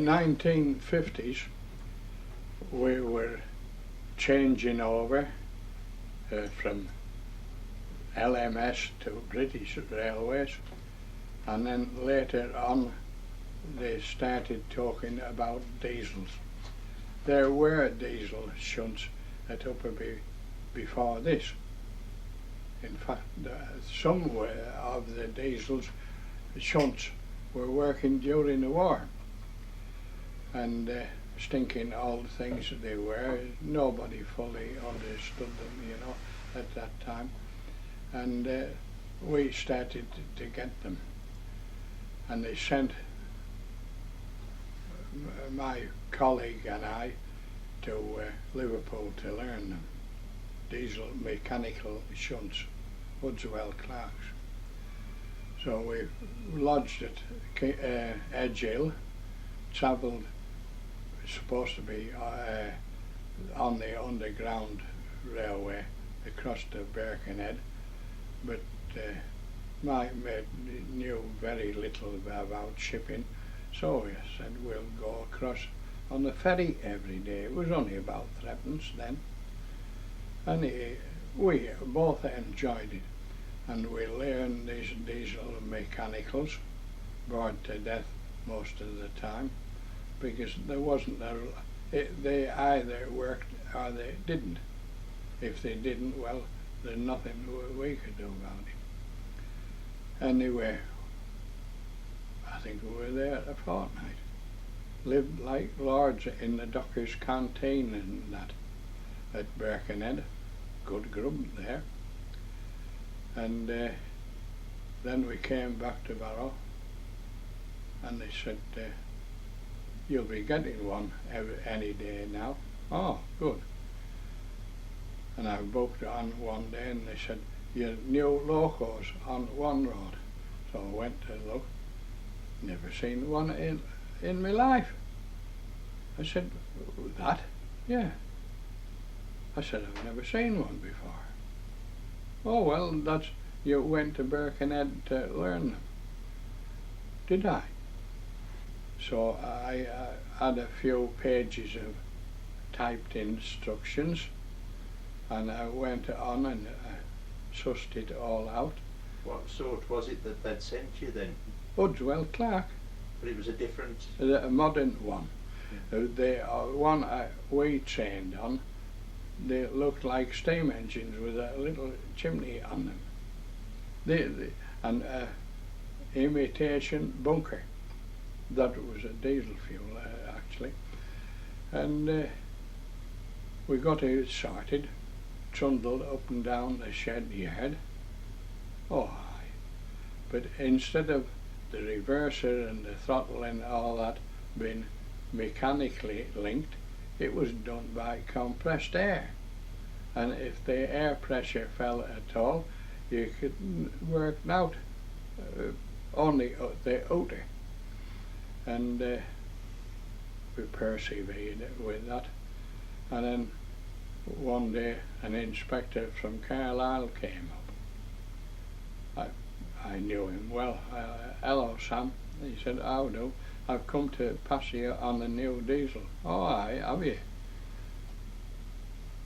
1950s we were changing over from LMS to British Railways, and then later on they started talking about diesels. There were diesel shunts at Upperby before this. In fact, some of the diesels shunts were working during the war, and stinking old things they were. Nobody fully understood them, you know, at that time. And we started to get them. And they sent my colleague and I to Liverpool to learn them. Diesel mechanical shunts, Hudswell Clarks. So we lodged at Edge Hill, travelled, supposed to be on the underground railway across to Birkenhead, but my mate knew very little about shipping, so we said we'll go across on the ferry every day. It was only about threepence then, and we both enjoyed it, and we learned these diesel mechanicals, bored to death most of the time, because there wasn't they either worked or they didn't. If they didn't, well, there's nothing we could do about it. Anyway, I think we were there a fortnight. Lived like lords in the Dockers' canteen and that at Birkenhead. Good grub there. And then we came back to Barrow, and they said, you'll be getting one any day now. Oh, good. And I booked on one day, and they said, your new locos on one road. So I went to look. Never seen one in my life. I said, that? Yeah. I said, I've never seen one before. Oh, well, that's, you went to Birkenhead to learn them. Did I? So I had a few pages of typed instructions, and I went on and sussed it all out. What sort was it that they'd sent you then? Hudswell Clark. But it was a different... A modern one. Yeah. The one we trained on, they looked like steam engines with a little chimney on them. And imitation bunker. That was a diesel fuel, actually. And we got it started, trundled up and down the shed yard. Oh, aye. But instead of the reverser and the throttle and all that being mechanically linked, it was done by compressed air. And if the air pressure fell at all, you could work out only the outer. And we persevered with that. And then one day an inspector from Carlisle came up. I knew him well. Hello, Sam. He said, how do? I've come to pass you on the new diesel. Oh, aye, have you?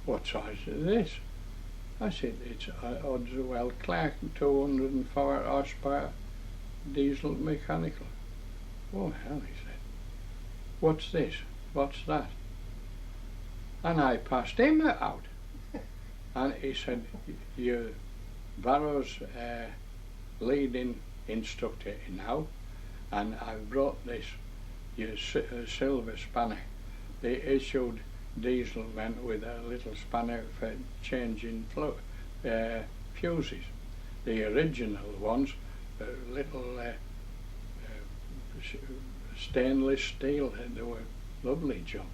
What size is this? I said, it's Hudswell Clark 204 horsepower diesel mechanical. Oh, hell, he said. What's this? What's that? And I passed him out. And he said, you're Barrow's leading instructor now, and I've brought this, your silver spanner. They issued diesel men with a little spanner for changing fuses. The original ones, little stainless steel, and they were lovely job.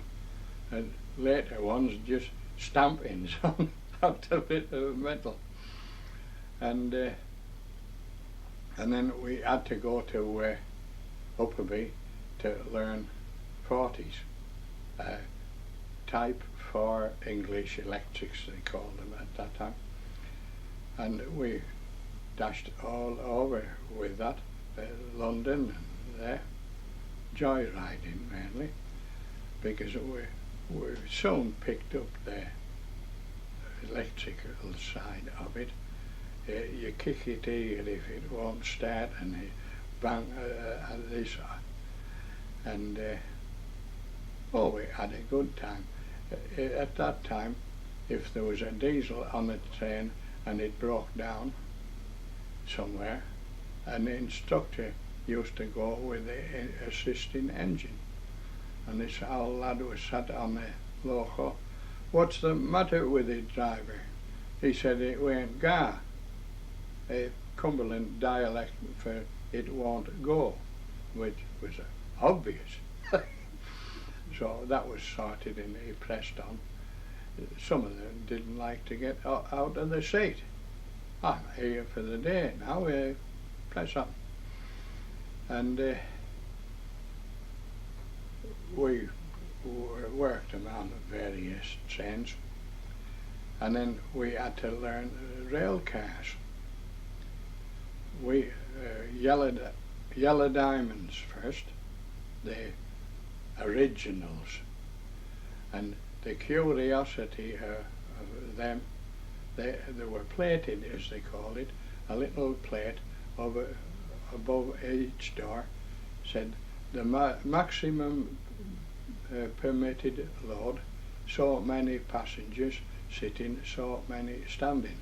And later ones just stampings on out of it of metal. And then we had to go to Upperby to learn 40s. Type 4 English electrics, they called them at that time. And we dashed all over with that, London and there. joyriding mainly, because we soon picked up the electrical side of it. You kick it here if it won't start, and you bang at this, and we had a good time. At that time, if there was a diesel on the train and it broke down somewhere, an instructor used to go with the assisting engine, and this old lad was sat on the loco. "What's the matter with the driver?" He said it won't go. A Cumberland dialect for "it won't go," which was obvious. So that was sorted and he pressed on. Some of them didn't like to get out of the seat. "I'm here for the day now, press on." And we worked them on various trains, and then we had to learn rail cars. We yellow diamonds first, the originals, and the curiosity of them, they were plated, as they called it, a little plate above each door said the maximum permitted load, so many passengers sitting, so many standing.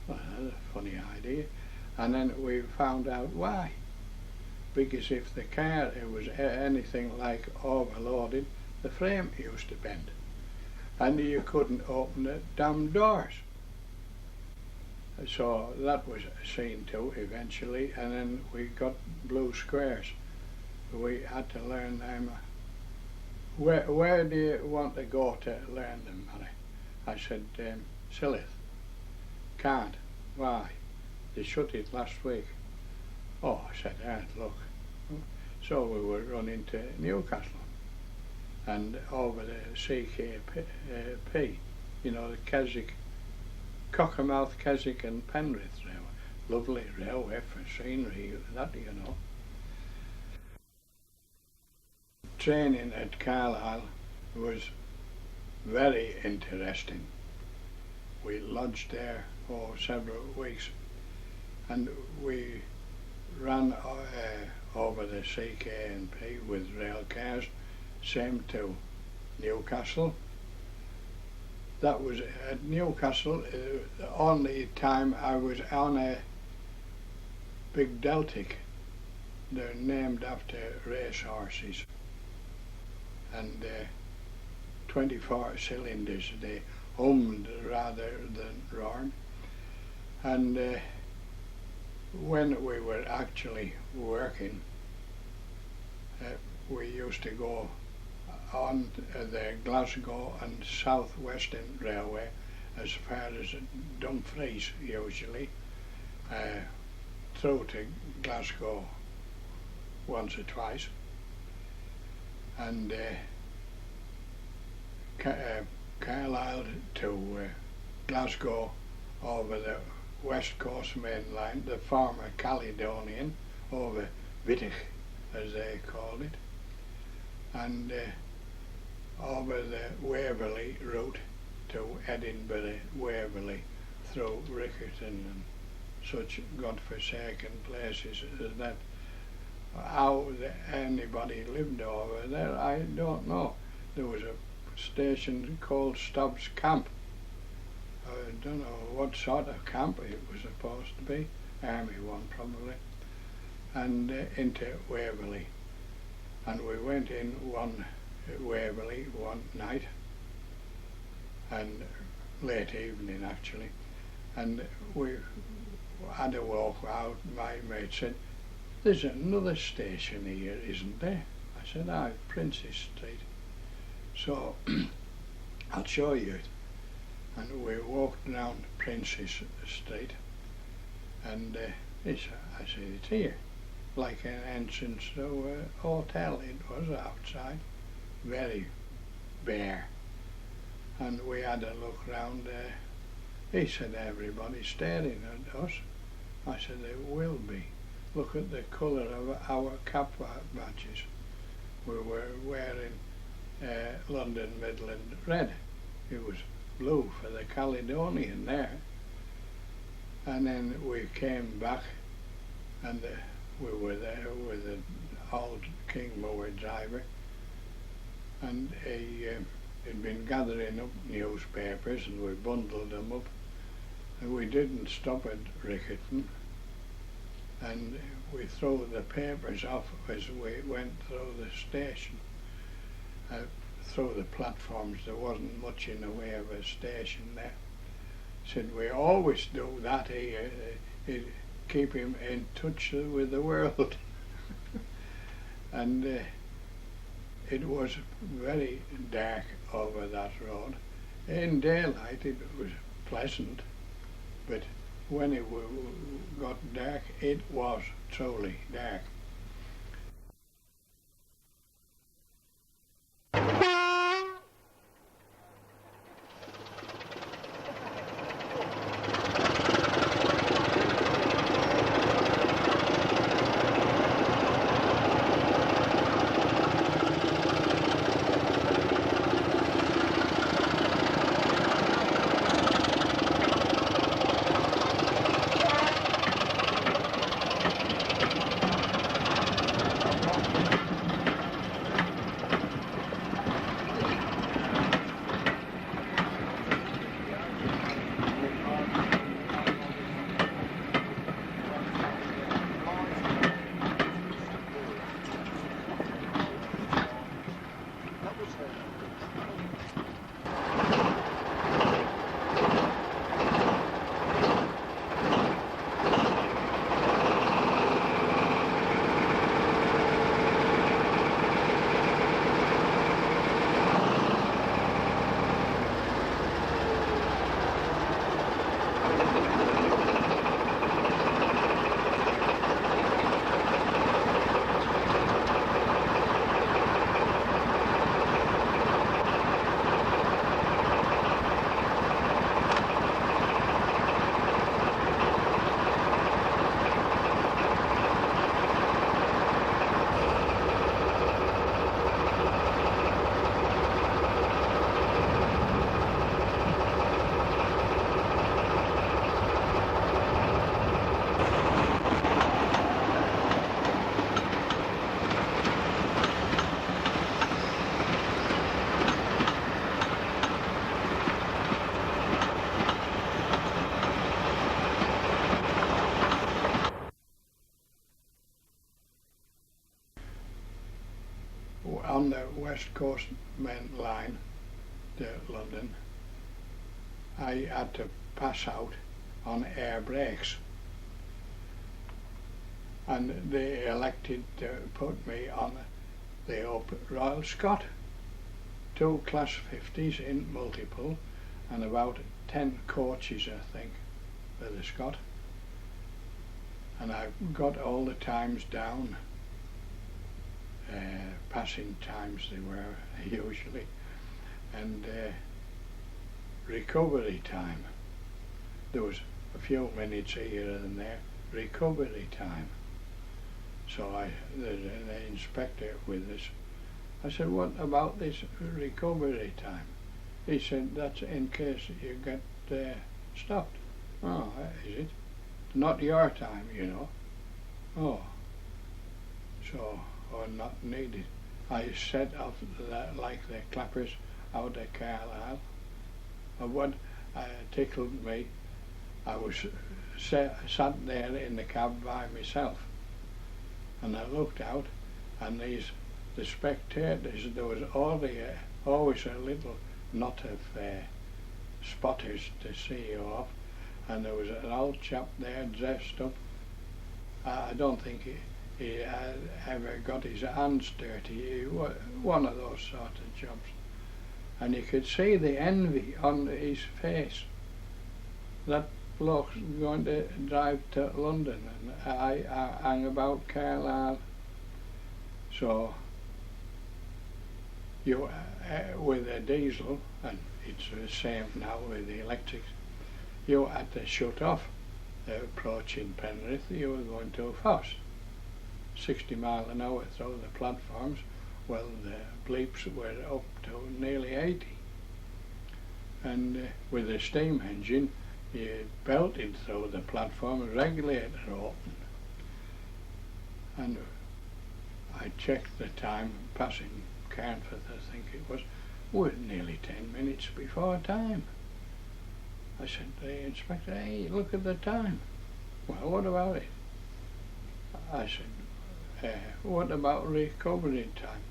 Well, that's a funny idea. And then we found out why. Because if the car was anything like overloaded, the frame used to bend, and you couldn't open the damn doors. So that was seen to eventually, and then we got blue squares. We had to learn them. Where do you want to go to learn them, Mary? I said, Silith. Can't. Why? They shut it last week. Oh, I said, look. So we were running to Newcastle, and over the CKP, you know, the Keswick, Cockermouth, Keswick and Penrith railway. Lovely railway for scenery, that, you know. Training at Carlisle was very interesting. We lodged there for several weeks, and we ran over the CK&P with rail cars, same to Newcastle. That was at Newcastle, the only time I was on a big Deltic. They're named after race horses, and 24 cylinders. They hummed rather than roared. And when we were actually working, we used to go on the Glasgow and South Western Railway as far as Dumfries usually, through to Glasgow once or twice, and Carlisle to Glasgow over the West Coast Main Line, the former Caledonian, over Wittich as they called it, and over the Waverley route to Edinburgh, Waverley, through Riccarton and such godforsaken places as that. How anybody lived over there, I don't know. There was a station called Stubbs Camp. I don't know what sort of camp it was supposed to be, army one probably, and into Waverley. And we went in Waverley one night, and late evening actually, and we had a walk out. My mate said, "There's another station here, isn't there?" I said, "Aye, Princess Street." So I'll show you it. And we walked down Princess Street, and I said, "It's here," like an entrance to a hotel. It was outside, very bare, and we had a look round. He said, "Everybody's staring at us." I said, "They will be. Look at the colour of our cap badges." we were wearing London Midland red. It was blue for the Caledonian there. And then we came back, and we were there with an old King Moore driver, and he had been gathering up newspapers, and we bundled them up, and we didn't stop at Riccarton, and we threw the papers off as we went through the station. Through the platforms, there wasn't much in the way of a station there. Said we always do that, keep him in touch with the world. And it was very dark over that road. In daylight it was pleasant, but when it got dark, it was truly dark. On the West Coast main line to London, I had to pass out on air brakes, and they elected to put me on the Up Royal Scot, 2 Class 50s in multiple, and about 10 coaches, I think, for the Scot. And I got all the times down. Passing times they were usually, and recovery time. There was a few minutes here and there, recovery time. So there's an inspector with us. I said, what about this recovery time? He said, that's in case you get stopped. Oh, is it? Not your time, you know. Oh. So, or not needed. I set off like the clappers out of Carlisle. And what tickled me, I was sat there in the cab by myself, and I looked out, and the spectators, there was always a little knot of spotters to see you off, and there was an old chap there dressed up. I don't think he ever got his hands dirty. One of those sort of jobs. And you could see the envy on his face. That bloke's going to drive to London, and I hang about Carlisle. So you, with a diesel, and it's the same now with the electrics, you had to shut off approaching Penrith. You were going too fast. 60 miles an hour through the platforms, Well, the bleeps were up to nearly 80. And with the steam engine, you belted through the platform, the regulator opened. And I checked the time, passing Carnforth, I think it was, we're nearly 10 minutes before time. I said to the inspector, hey, look at the time. Well, what about it? I said, what about recovery time?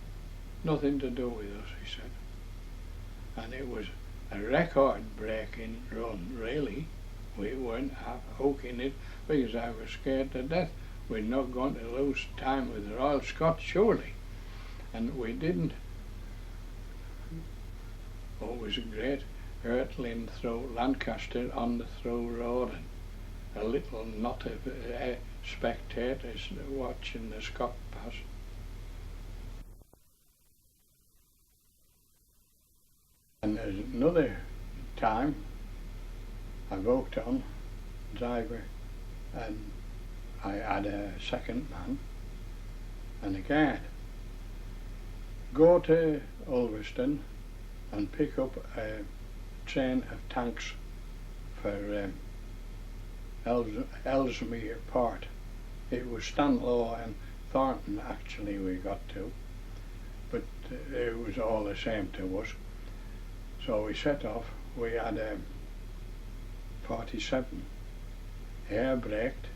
Nothing to do with us, he said. And it was a record-breaking run, really. We weren't hooking it because I was scared to death. We're not going to lose time with the Royal Scots, surely. And we didn't. Oh, it was great, hurtling through Lancaster on the through road, and a little knot of spectators watching the Scot pass. And there's another time I walked on, driver, and I had a second man and a guard. Go to Ulverston and pick up a train of tanks for Ellesmere Port. It was Stanlow and Thornton actually we got to, but it was all the same to us. So we set off. We had a 47 air braked.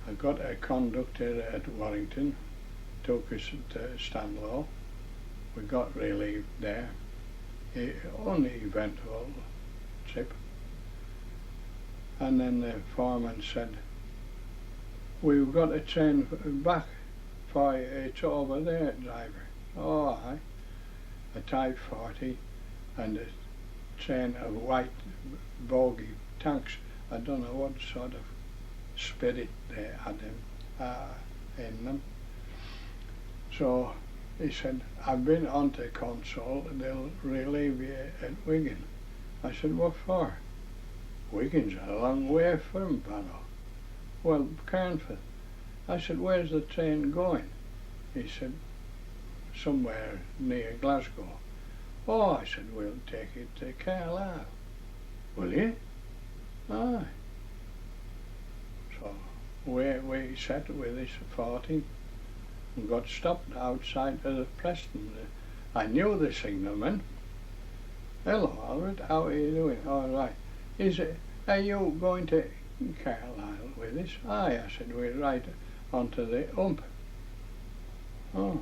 I got a conductor at Warrington, took us to Stanlow. We got relieved there. Only eventful trip. And then the foreman said, we've got a train back for it's over there, driver. Oh, aye. A Type 40 and a train of white bogie tanks. I don't know what sort of spirit they had in them. So he said, I've been on to Console, they'll relieve you at Wigan. I said, what for? Wigan's a long way from Barrow. Well, Carnforth. I said, where's the train going? He said, somewhere near Glasgow. Oh, I said, we'll take it to Carlisle. Will you? Aye. So we sat with this 40 and got stopped outside of the Preston. I knew the signalman. Hello, Albert, how are you doing? All right. Are you going to Carlisle with us? Aye, I said, we're right onto the ump. Oh.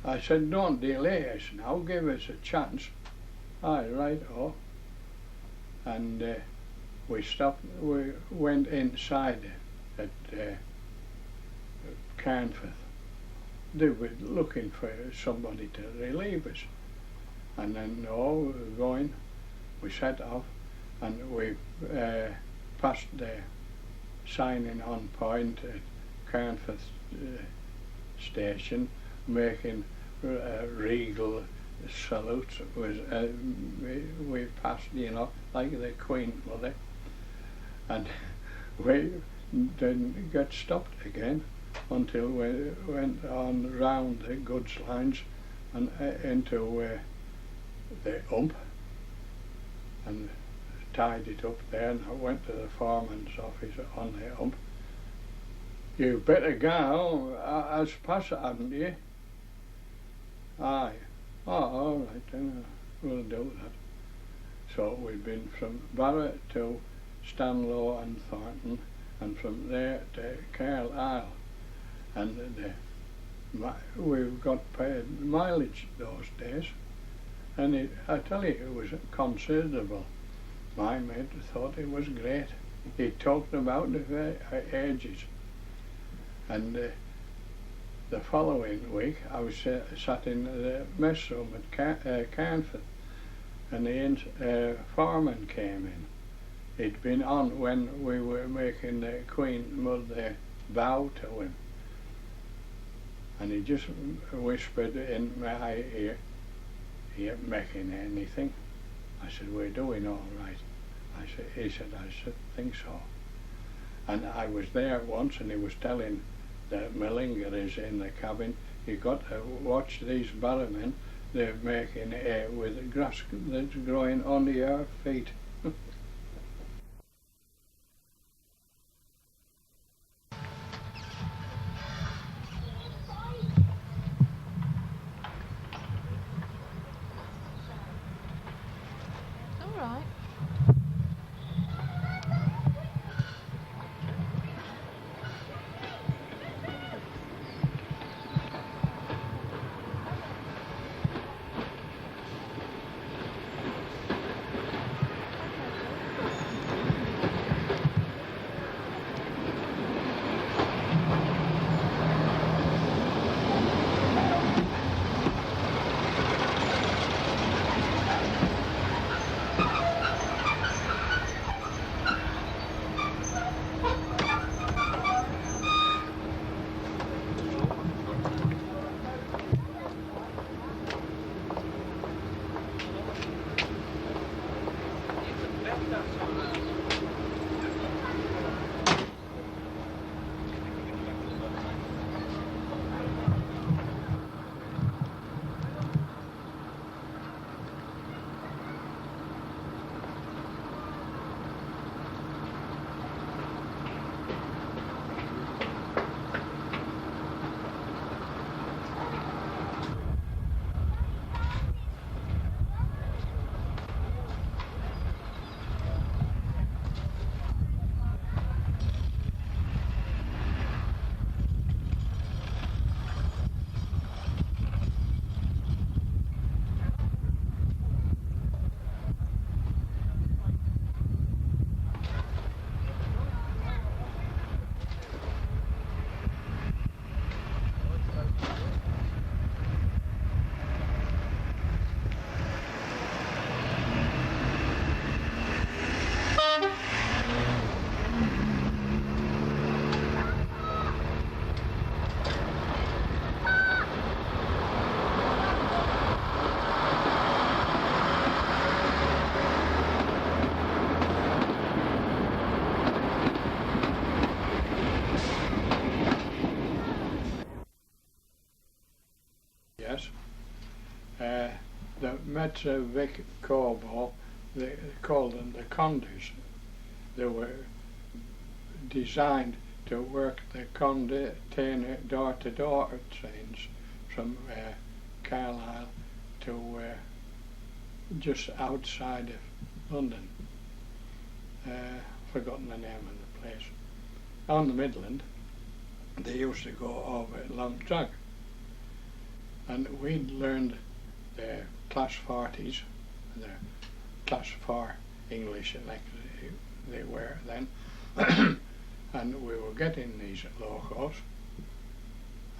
I said, don't delay us now, give us a chance. Aye, right, oh. And we stopped, we went inside at Carnforth. They were looking for somebody to relieve us. And then, we were going, we set off, and we passed the signing on point at Carnforth station, making regal salutes. Was we passed, like the Queen Mother, and we didn't get stopped again until we went on round the goods lines and into the ump and tied it up there, and I went to the foreman's office on the ump. You better go, as pass it, haven't you? Aye. Oh, all right then, we'll do that. So we've been from Barrett to Stanlow and Thornton, and from there to Carlisle. And we've got paid mileage those days, and I tell you, it was considerable. My mate thought it was great. He talked about the ages. And the following week, I was sat in the mess room at Carnforth, and the foreman came in. He'd been on when we were making the Queen Mother bow to him. And he just whispered in my ear, "You ain't making anything." I said, "We're doing all right." He said, I think so. And I was there once, and he was telling the malingerers in the cabin, You got to watch these barrowmen. They're making air with the grass that's growing under your feet. All right. Yes. The Metro Vic Corps, they called them the Condors. They were designed to work the container door-to-door trains from Carlisle to just outside of London. Forgotten the name of the place. On the Midland, they used to go over Long Track. And we'd learned the class 40s, the class 4 English like they were then, and we were getting these locos,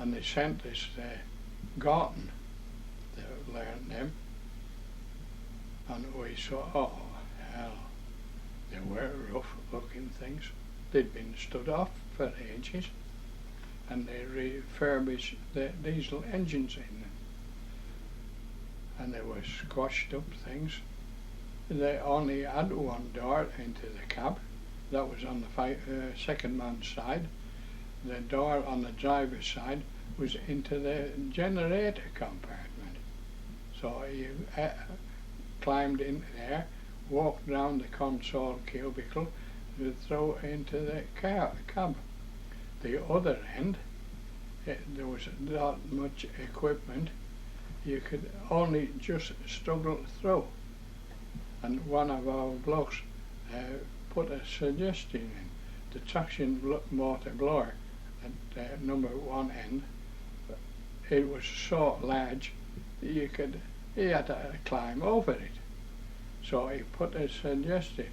and they sent us Gorton to learn them, and we saw, oh hell, they were rough looking things. They'd been stood off for ages, and they refurbished the diesel engines in them, and they were squashed up things. They only had one door into the cab, that was on the second man's side. The door on the driver's side was into the generator compartment, so you climbed in there, walked round the console cubicle, throw into the cab. The other end, there was not much equipment. You could only just struggle through. And one of our blokes put a suggestion in. The traction motor blower at number one end, it was so large he had to climb over it. So he put a suggestion,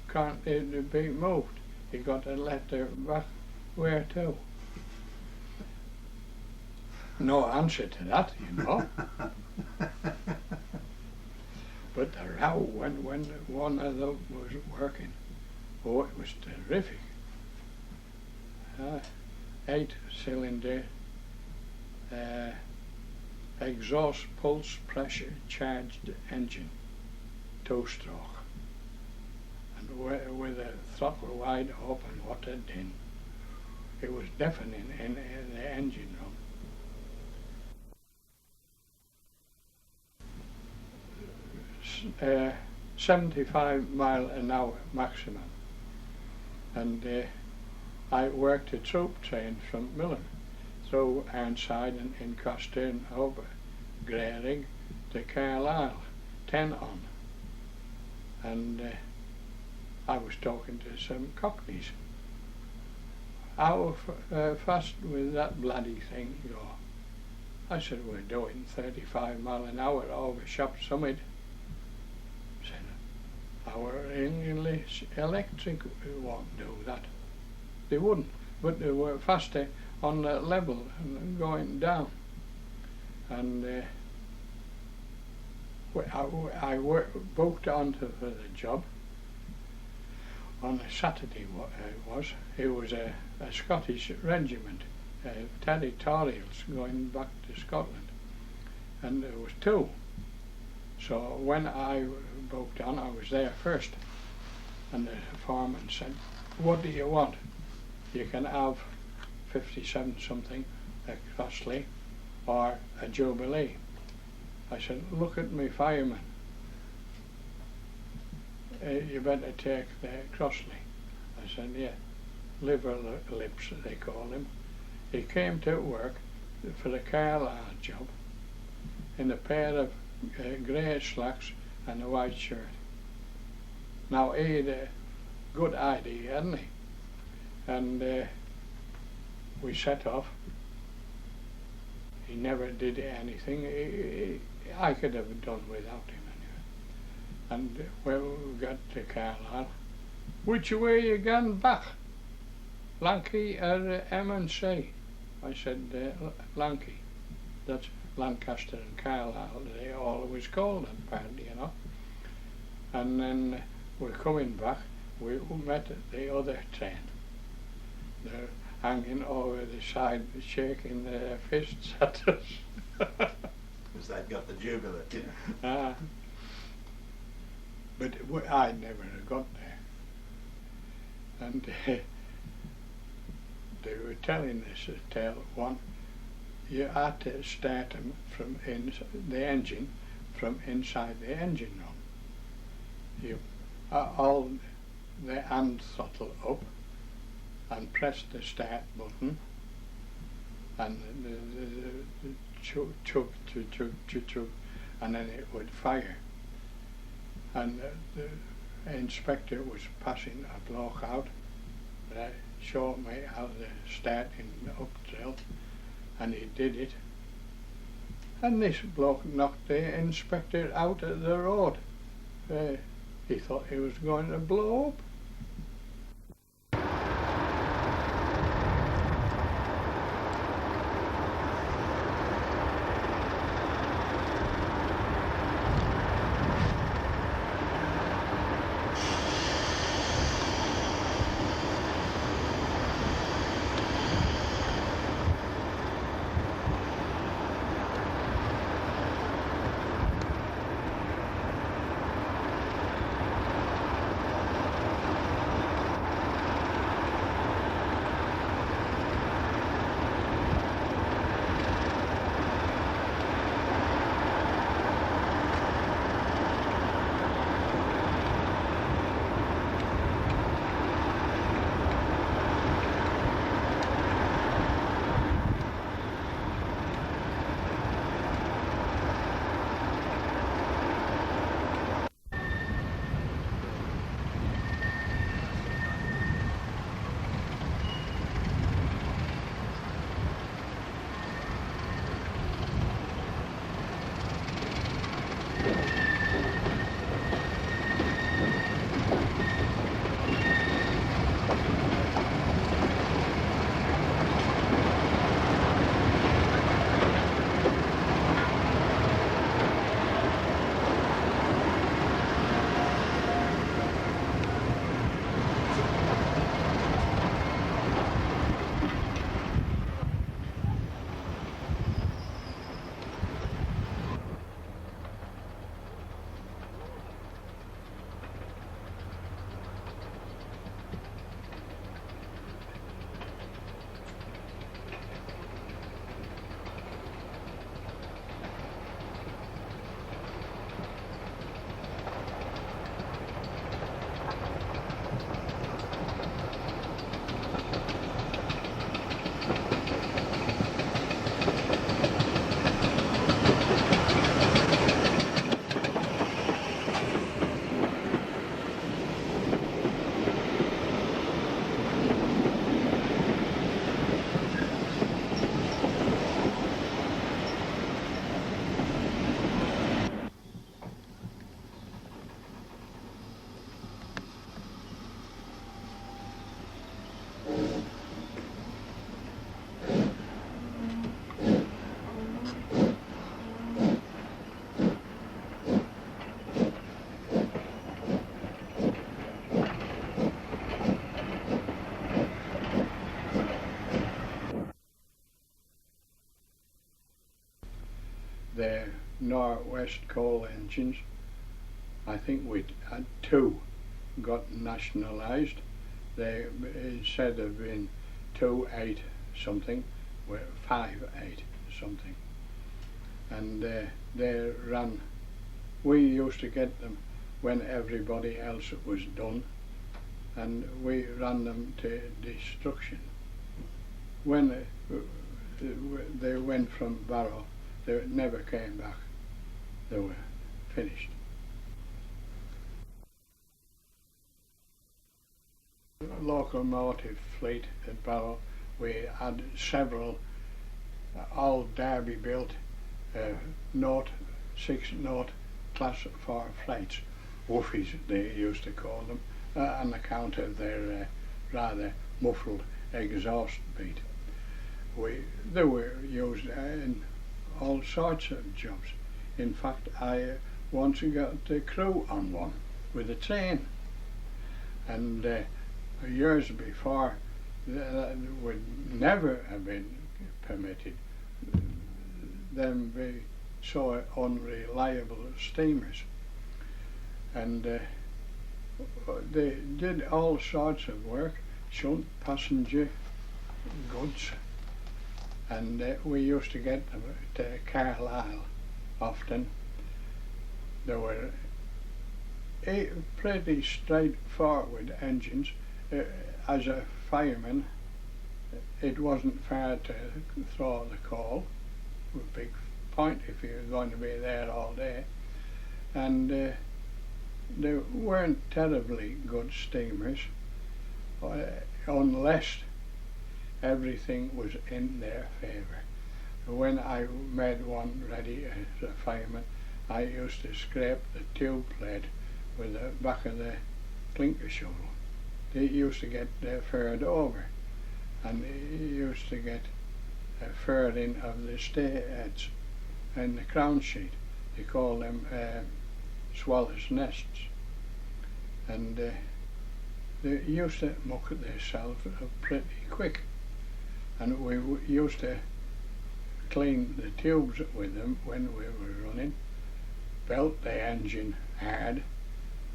can't it be moved? He got a letter back. Where to? No answer to that, you know. But the row when one of them was working, oh, it was terrific. 8-cylinder exhaust pulse pressure charged engine, 2-stroke, and with the throttle wide open, what a din. It was deafening in the engine room. 75 mile an hour maximum. And I worked a troop train from Miller through Ironside and in Costern over Grayrig to Carlisle, 10 on. And I was talking to some Cockneys. How fast will that bloody thing go? I said, we're doing 35 mile an hour over Shop Summit. I said, our English electric won't do that. They wouldn't, but they were faster on the level and going down. And I booked onto for the job on a Saturday. It was a Scottish regiment, territorials going back to Scotland, and there was 2. So when I booked on, I was there first, and the foreman said, what do you want? You can have 57 something, a Crossley or a Jubilee. I said, look at me fireman. You better take the Crossley. I said, yeah, liver lips they call him. He came to work for the Carlisle job in a pair of grey slacks and a white shirt. Now he had a good ID, hadn't he? And we set off. He never did anything. I could have done without him anyway. And when we got to Carlisle, which way you gone back? Lanky or M&C? I said, Lanky. That's Lancaster and Carlisle. They always called that part, you know. And then we're coming back. We met the other train. They're hanging over the side, shaking their fists at us. Because they'd got the Jubilee, didn't they? But I never got there. And they were telling us a tale. One, you had to start them from the engine, from inside the engine room. You all the hand throttle up and press the start button, and the chug, chug, chug, chug, chug, chug, and then it would fire. And the inspector was passing a bloke out, showed me how to start in the up drill, and he did it. And this bloke knocked the inspector out of the road. He thought he was going to blow up. Northwest coal engines. I think we had 2 got nationalised. They said there have been 2.8 something, well 5.8 something, and they ran. We used to get them when everybody else was done, and we ran them to destruction. When they went from Barrow, they never came back. They were finished. Locomotive fleet at Barrow, we had several all Derby built 6-0 class 4 flights, woofies they used to call them, on account of their rather muffled exhaust beat. They were used in all sorts of jobs. In fact, I once got the crew on one with a train, and years before that would never have been permitted. Them be so unreliable steamers, and they did all sorts of work, shunt passenger goods, and we used to get them to Carlisle often. There were pretty straightforward engines. As a fireman, it wasn't fair to throw the coal. A big point if you're going to be there all day. And they weren't terribly good steamers, unless everything was in their favour. When I made one ready as a fireman, I used to scrape the tube plate with the back of the clinker shovel. They used to get furred over, and they used to get furring of the stay heads and the crown sheet. They call them swallows' nests, and they used to muck themselves up pretty quick, and we used to clean the tubes with them when we were running, belt the engine hard,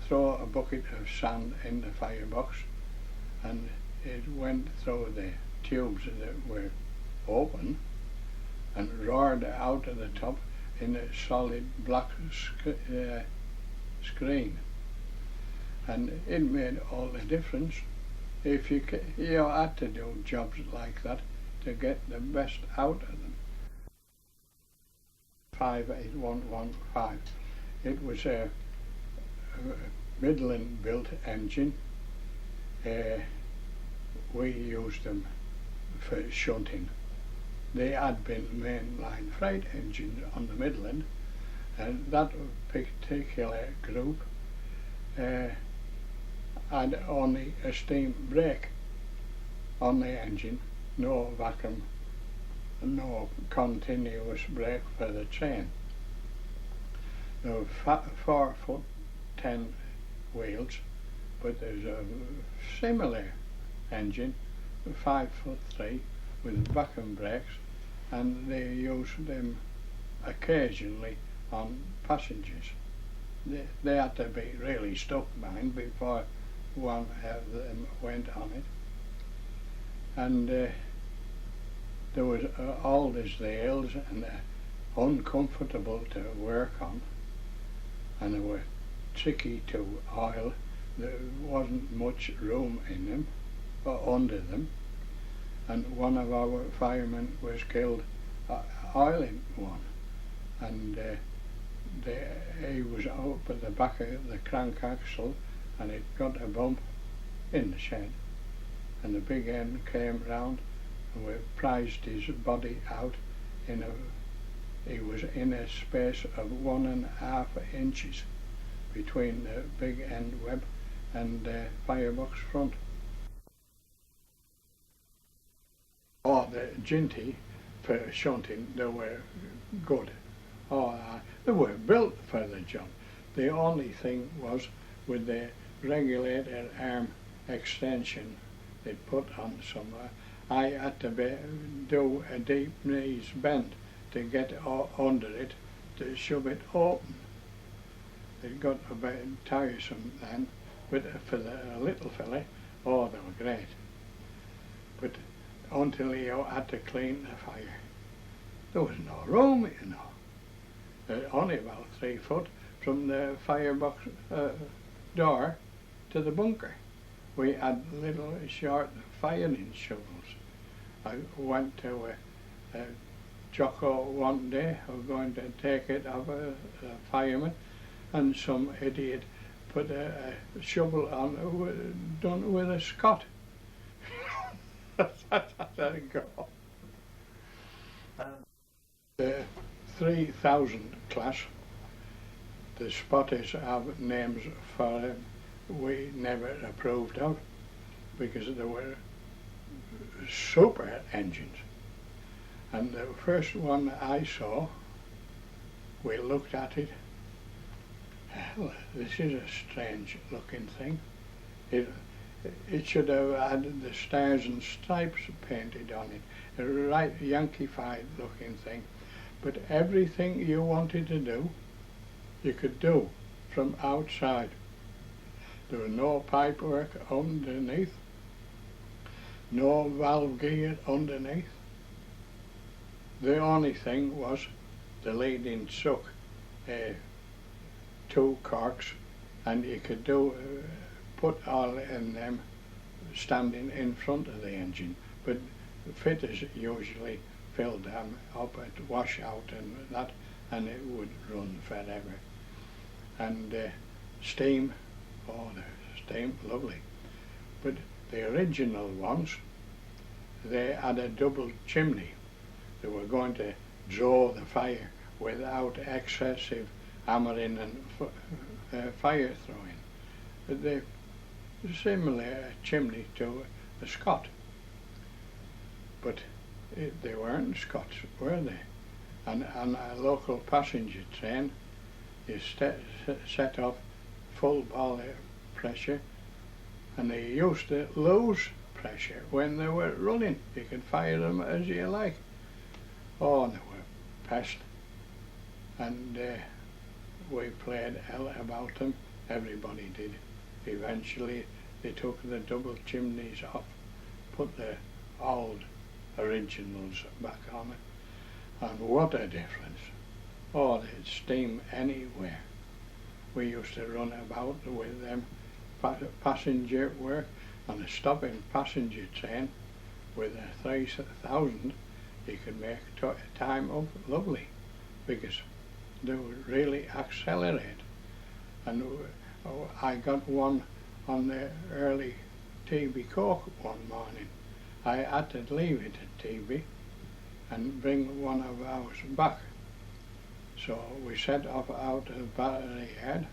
throw a bucket of sand in the firebox, and it went through the tubes that were open and roared out of the top in a solid black screen, and it made all the difference. If you had to do jobs like that to get the best out of them. 58115. It was a Midland built engine. We used them for shunting. They had been mainline freight engines on the Midland, and that particular group had only a steam brake on the engine, no vacuum, no continuous brake for the train. There were 4'10" wheels, but there's a similar engine, 5'3", with vacuum brakes, and they used them occasionally on passengers. They had to be really stuck behind before one of them went on it. And there was all these nails, and uncomfortable to work on, and they were tricky to oil. There wasn't much room in them or under them, and one of our firemen was killed oiling one, and he was up at the back of the crank axle, and it got a bump in the shed, and the big end came round, and we prized his body out he was in a space of 1.5 inches between the big end web and the firebox front. The Ginty for shunting, they were good. They were built for the job. The only thing was with the regulator arm extension they put on somewhere, I had to do a deep knees bend to get under it to shove it open. It got a bit tiresome then, but for the little fella, oh, they were great. But until he had to clean the fire, there was no room, you know. Only about 3 foot from the firebox door to the bunker. We had little short firing shovels. I went to Jocko one day, I was going to take it off a fireman, and some idiot put a shovel on, done with a Scot. Let it go. The 3000 class, the spotters have names for them we never approved of, because they were super engines. And the first one I saw, we looked at it. Hell, this is a strange looking thing. It should have had the stars and stripes painted on it. A right Yankeefied looking thing. But everything you wanted to do, you could do from outside. There was no pipe work underneath, no valve gear underneath. The only thing was the leading suck, 2 corks, and you could do put all in them standing in front of the engine. But the fitters usually filled them up at washout and that, and it would run forever. And steam, oh, the steam, lovely. But the original ones, they had a double chimney. They were going to draw the fire without excessive hammering and fire throwing. They similar chimney to a Scot, but they weren't Scots, were they? And on a local passenger train, you set off full ball pressure, and they used to lose pressure when they were running. You could fire them as you like. Oh, and they were pest. And we played hell about them. Everybody did. Eventually they took the double chimneys off, put the old originals back on it, and what a difference. Oh, they'd steam anywhere. We used to run about with them passenger work on a stopping passenger train with a 3000. You could make time up lovely, because they would really accelerate. And I got one on the early TB Cork one morning. I had to leave it at TB and bring one of ours back. So we set off out of Battery Head,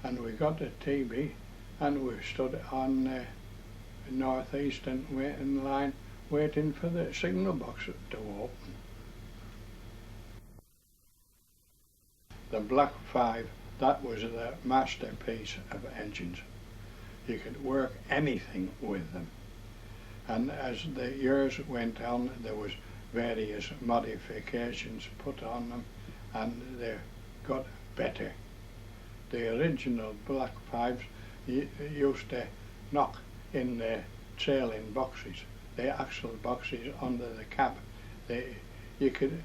and we got to TB, and we stood on the northeastern waiting line waiting for the signal box to open. The Black 5, that was the masterpiece of engines. You could work anything with them. And as the years went on, there was various modifications put on them, and they got better. The original Black 5s used to knock in the trailing boxes, the axle boxes under the cab. You could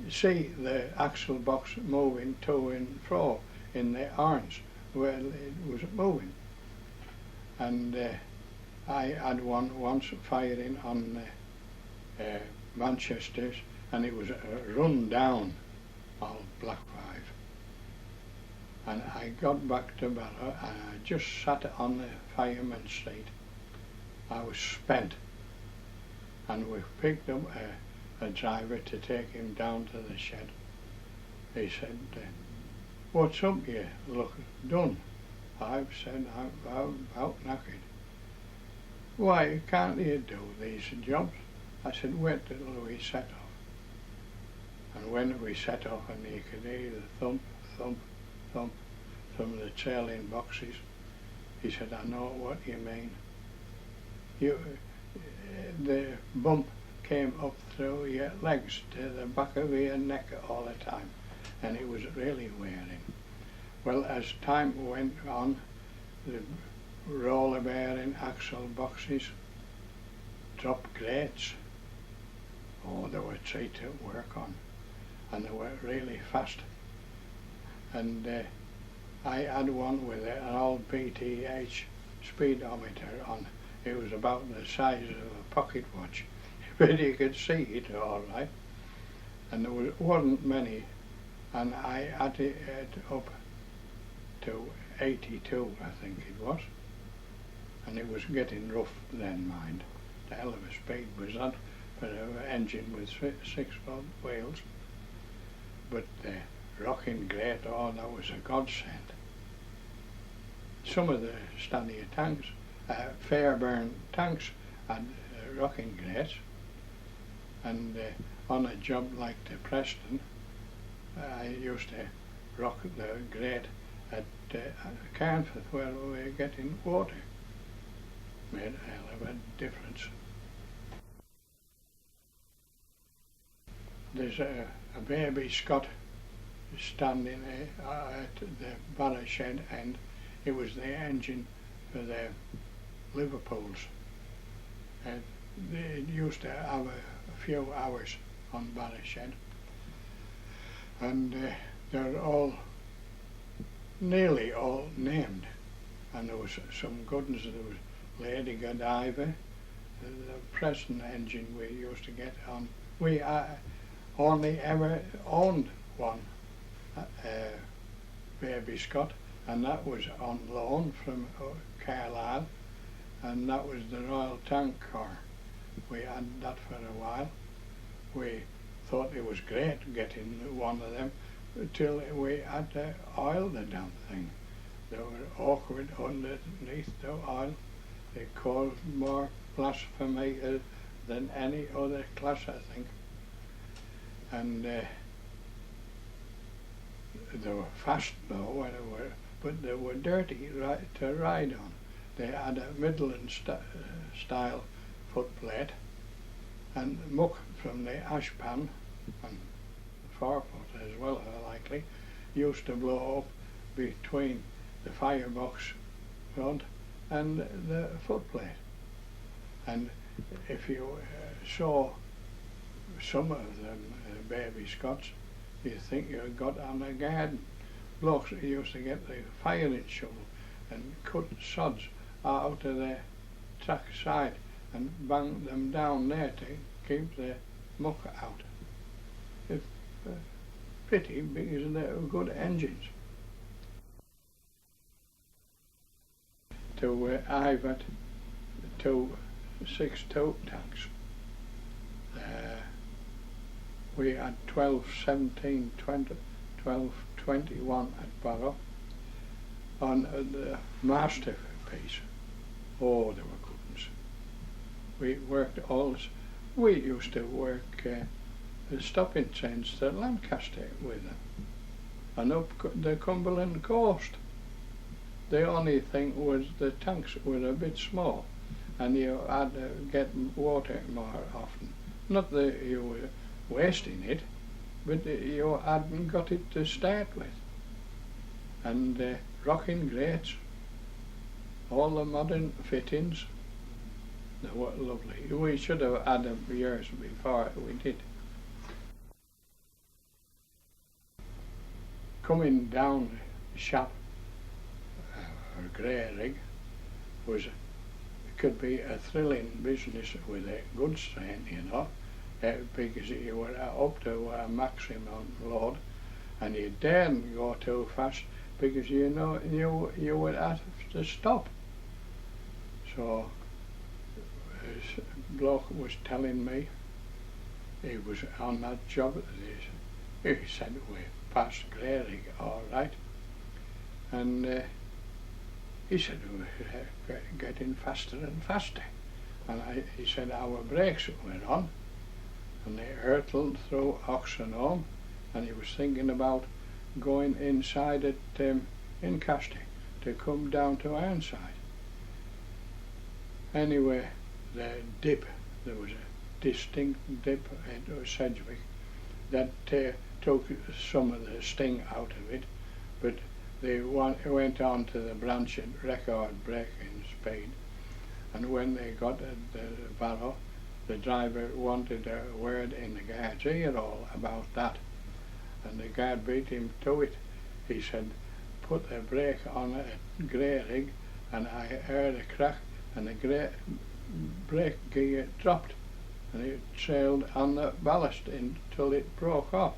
see the axle box moving to and fro in the arms where it was moving. And I had one once firing on Manchester's, and it was a run down old Black 5. And I got back to Barrow, and I just sat on the fireman's seat. I was spent, and we picked up a driver to take him down to the shed. He said, "What's up, you look done?" I've said, "I'm about knackered." "Why can't you do these jobs?" I said, "Wait till we set off." And when we set off, and you could hear the thump, thump, thump from the trailing boxes, he said, "I know what you mean. The bump came up through your legs to the back of your neck all the time. and it was really wearing. Well, as time went on, the roller bearing axle boxes, drop grates, oh, they were cheap to work on, and they were really fast. And I had one with an old BTH speedometer on. It was about the size of a pocket watch, but you could see it all right. And there wasn't many, and I had it up to 82, I think it was. And it was getting rough then, mind. The hell of a speed was that for an engine with 6-volt wheels. But the rocking grate, oh, that was a godsend. Some of the Stanier tanks, Fairburn tanks, had rocking grates, and on a job like the Preston, I used to rock the grate at Carnforth where we were getting water. Made a hell of a difference. There's a baby Scott standing at the barra shed, and it was the engine for the Liverpools. They used to have a few hours on barra shed, and they're all, nearly all named, and there was some good ones. There was Lady Godiva, the Preston engine we used to get on. We only ever owned one Baby Scott, and that was on loan from Carlisle, and that was the Royal Tank Car. We had that for a while. We thought it was great getting one of them until we had to oil the damn thing. They were awkward underneath the oil. They caused more blasphemy than any other class, I think. And they were fast though, but they were dirty to ride on. They had a Midland style footplate, and muck from the ash pan and the forepot as well, likely, used to blow up between the firebox front and the footplate. And if you saw some of them Baby Scots, you'd think you had got on a garden. Blokes used to get the firing shovel and cut sods out of the track side and bang them down there to keep the muck out. It's pretty because they're good engines. To I've had 2 6-tote tanks. We had 12, 17, 20, 12, 21 at Barrow on the master piece. Oh, they were good ones. We worked we used to work the stopping chains to Lancaster with them, and up the Cumberland coast. The only thing was the tanks were a bit small, and you had to get water more often. Not that you were wasting it, but you hadn't got it to start with. And rocking grates, all the modern fittings, they were lovely. We should have had them years before we did. Coming down the shop, a grey rig, could be a thrilling business with a goods train, you know, because you were up to a maximum load, and you daren't go too fast because you would have to stop. So this bloke was telling me, he was on that job, he said we passed Grey Rig all right, and he said we were getting faster and faster, and he said our brakes were on, and they hurtled through Oxenholme, and he was thinking about going inside at Incaster to come down to Ironside. Anyway, the dip, there was a distinct dip at Sedgwick. that took some of the sting out of it, but they went on to the Blanchard record breaking speed, and when they got at the Barrow, the driver wanted a word in the guard's ear all about that, and the guard beat him to it. He said, put a brake on a grey rig, and I heard a crack, and the brake gear dropped, and it sailed on the ballast until it broke off.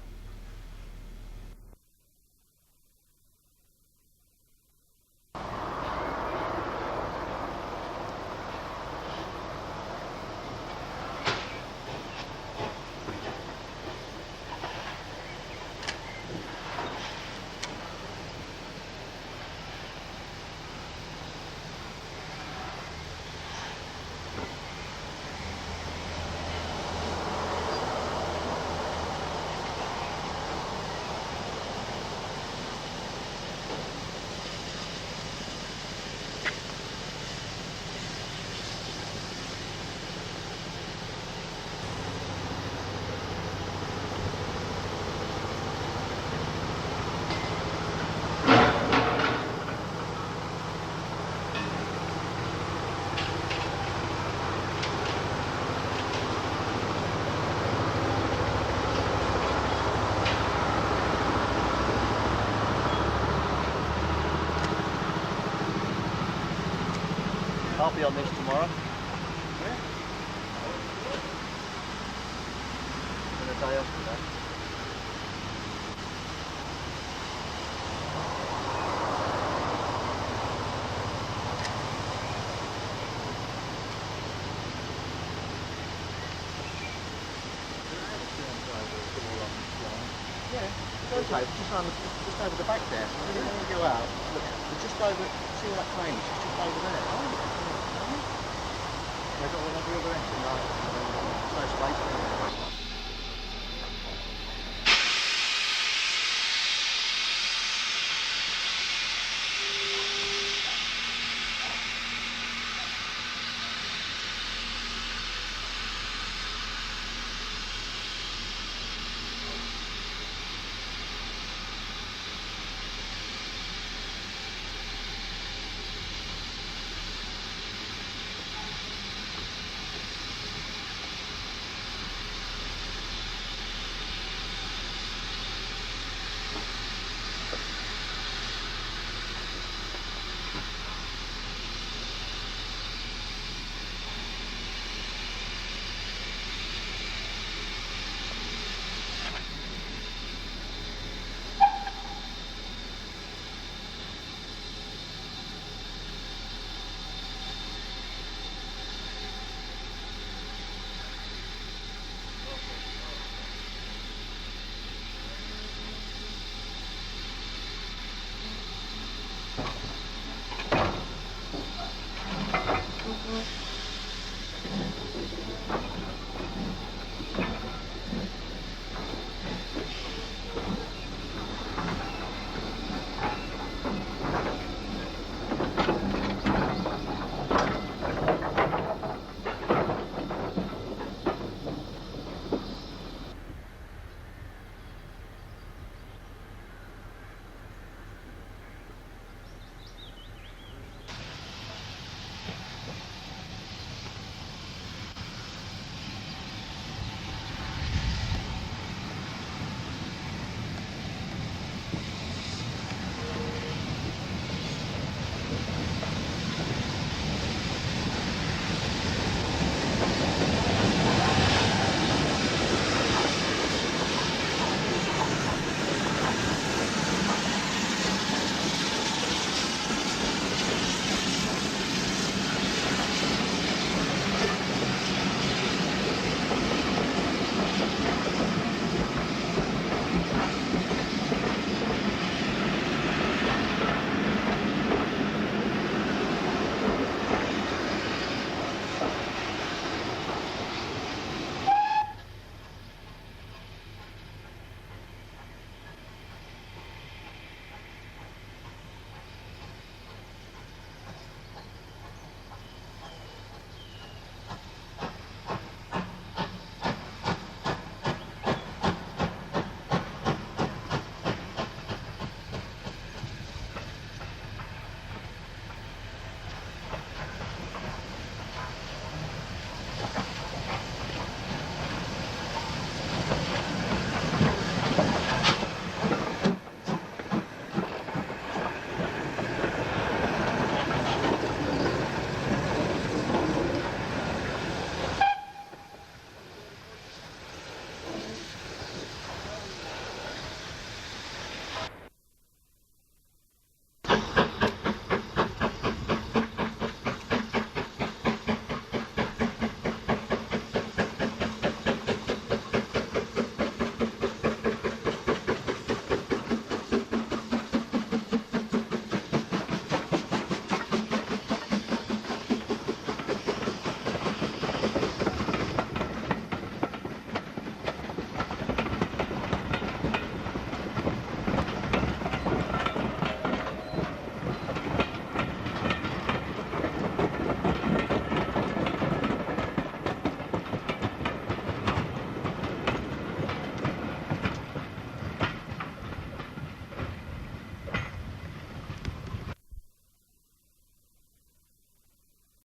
I'll be on this tomorrow. Yeah. And a day off today. Yeah, it's okay, just over the back there. When you go out, look, just over, see where that crane is, it's just over there. They've got one on the other end, no space there.